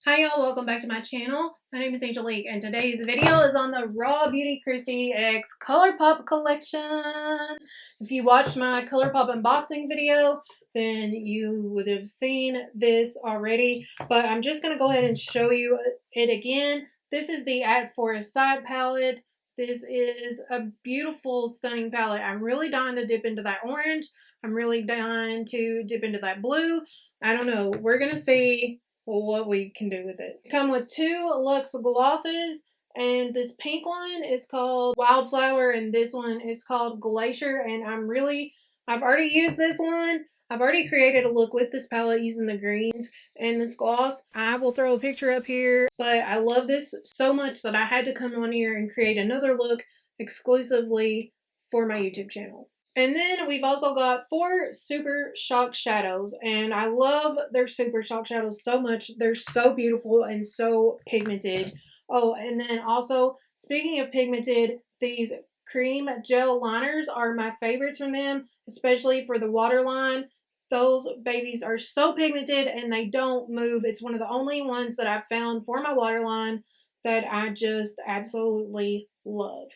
Hi y'all, welcome back to my channel. My name is Angelique and today's video is on the RawBeautyKristi X ColourPop collection. If you watched my ColourPop unboxing video, then you would have seen this already, but I'm just going to go ahead and show you it again. This is the At For A Side palette. This is a beautiful, stunning palette. I'm really dying to dip into that orange. I'm really dying to dip into that blue. I don't know. We're going to see what we can do with it. Come with two Luxe glosses, and this pink one is called Wildflower and this one is called Glacier, and I've already used this one. I've already created a look with this palette using the greens and this gloss. I will throw a picture up here, but I love this so much that I had to come on here and create another look exclusively for my YouTube channel. And then we've also got 4 Super Shock Shadows, and I love their Super Shock Shadows so much. They're so beautiful and so pigmented. Oh, and then also, speaking of pigmented, these cream gel liners are my favorites from them, especially for the waterline. Those babies are so pigmented and they don't move. It's one of the only ones that I've found for my waterline that I just absolutely love.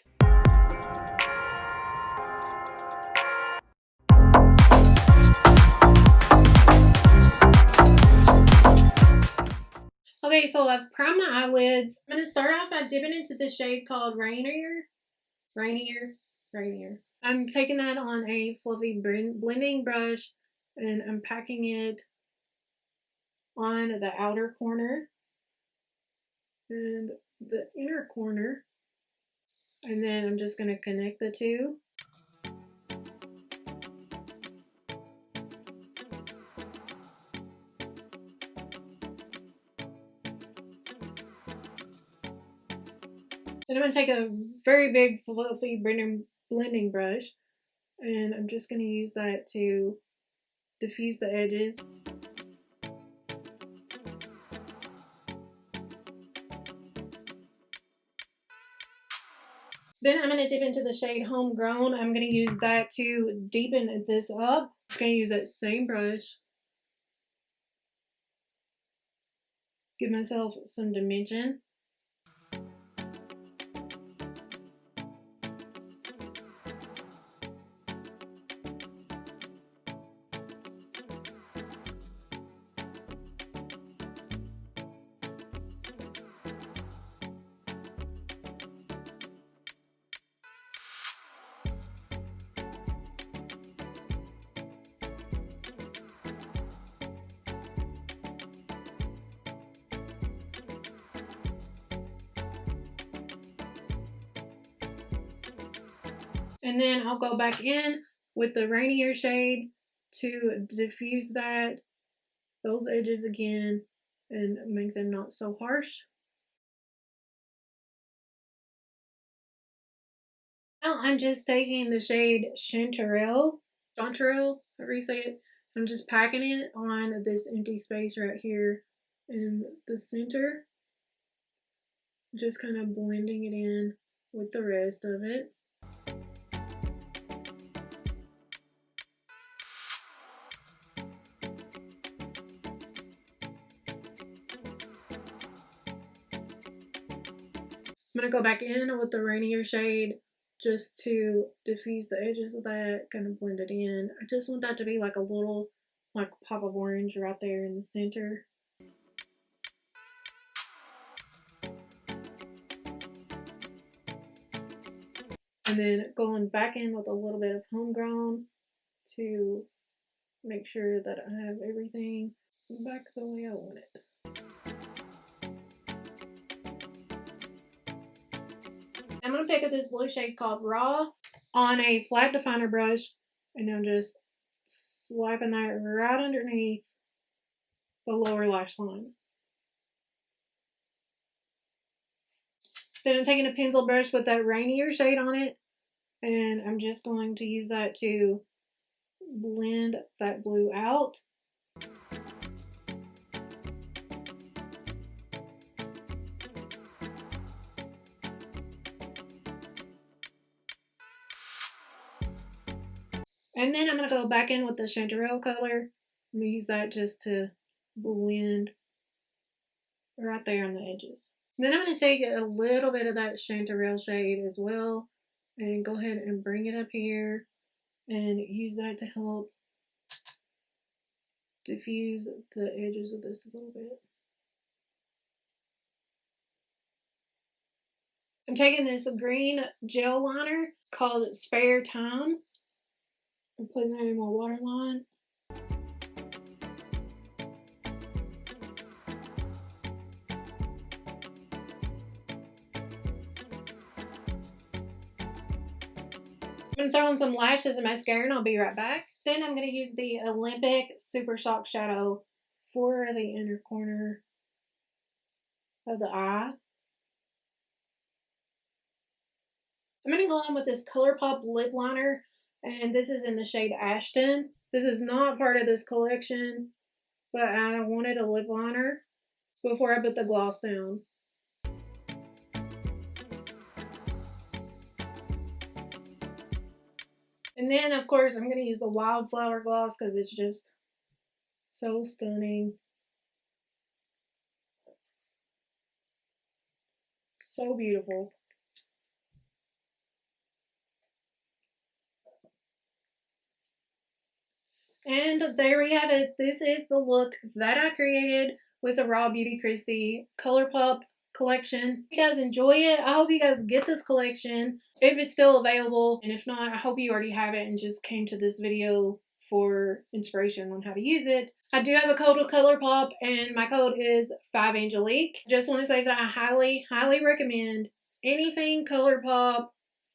Okay, so I've primed my eyelids. I'm going to start off by dipping into this shade called Rainier. I'm taking that on a fluffy blending brush and I'm packing it on the outer corner and the inner corner. And then I'm just going to connect the two. Then I'm going to take a very big fluffy blending brush and I'm just going to use that to diffuse the edges. Then I'm going to dip into the shade Homegrown. I'm going to use that to deepen this up. I'm going to use that same brush. Give myself some dimension. And then I'll go back in with the Rainier shade to diffuse those edges again and make them not so harsh. Now I'm just taking the shade Chanterelle, however you say it. I'm just packing it on this empty space right here in the center. Just kind of blending it in with the rest of it. I'm going to go back in with the Rainier shade just to diffuse the edges of that, kind of blend it in. I just want that to be like a little pop of orange right there in the center. And then going back in with a little bit of Homegrown to make sure that I have everything back the way I want it. I'm going to pick up this blue shade called Raw on a flat definer brush, and I'm just swiping that right underneath the lower lash line. Then I'm taking a pencil brush with that Rainier shade on it, and I'm just going to use that to blend that blue out. And then I'm going to go back in with the Chanterelle color. I'm going to use that just to blend right there on the edges. Then I'm going to take a little bit of that Chanterelle shade as well and go ahead and bring it up here and use that to help diffuse the edges of this a little bit. I'm taking this green gel liner called Spare Time. I'm putting that in my waterline. I'm going to throw on some lashes and mascara and I'll be right back. Then I'm going to use the Olympic Super Shock Shadow for the inner corner of the eye. I'm going to go on with this ColourPop lip liner, and this is in the shade Ashton. This is not part of this collection, but I wanted a lip liner before I put the gloss down. And then, of course, I'm going to use the Wildflower gloss because it's just so stunning. So beautiful. And there we have it. This is the look that I created with the RawBeautyKristi ColourPop collection. If you guys enjoy it, I hope you guys get this collection if it's still available. And if not, I hope you already have it and just came to this video for inspiration on how to use it. I do have a code with ColourPop and my code is 5Angelic. Just want to say that I highly recommend anything ColourPop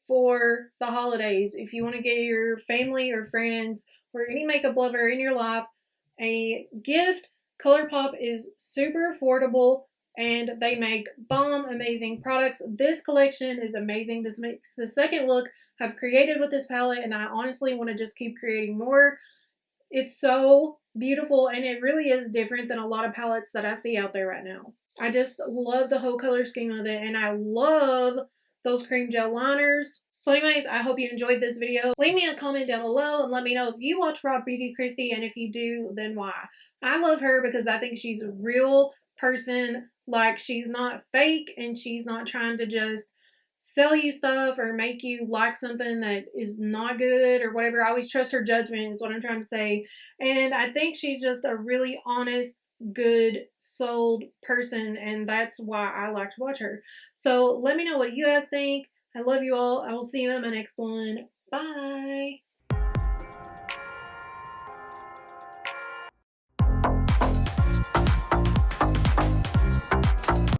for the holidays. If you want to get your family or friends or any makeup lover in your life a gift, ColourPop is super affordable and they make bomb amazing products. This collection is amazing. This makes the second look I've created with this palette and I honestly want to just keep creating more. It's so beautiful and it really is different than a lot of palettes that I see out there right now. I just love the whole color scheme of it and I love those cream gel liners. So anyways, I hope you enjoyed this video. Leave me a comment down below and let me know if you watch RawBeautyKristi and if you do, then why. I love her because I think she's a real person. Like, she's not fake and she's not trying to just sell you stuff or make you like something that is not good or whatever. I always trust her judgment is what I'm trying to say. And I think she's just a really honest, good souled person and that's why I like to watch her. So let me know what you guys think. I love you all. I will see you in my next one. Bye.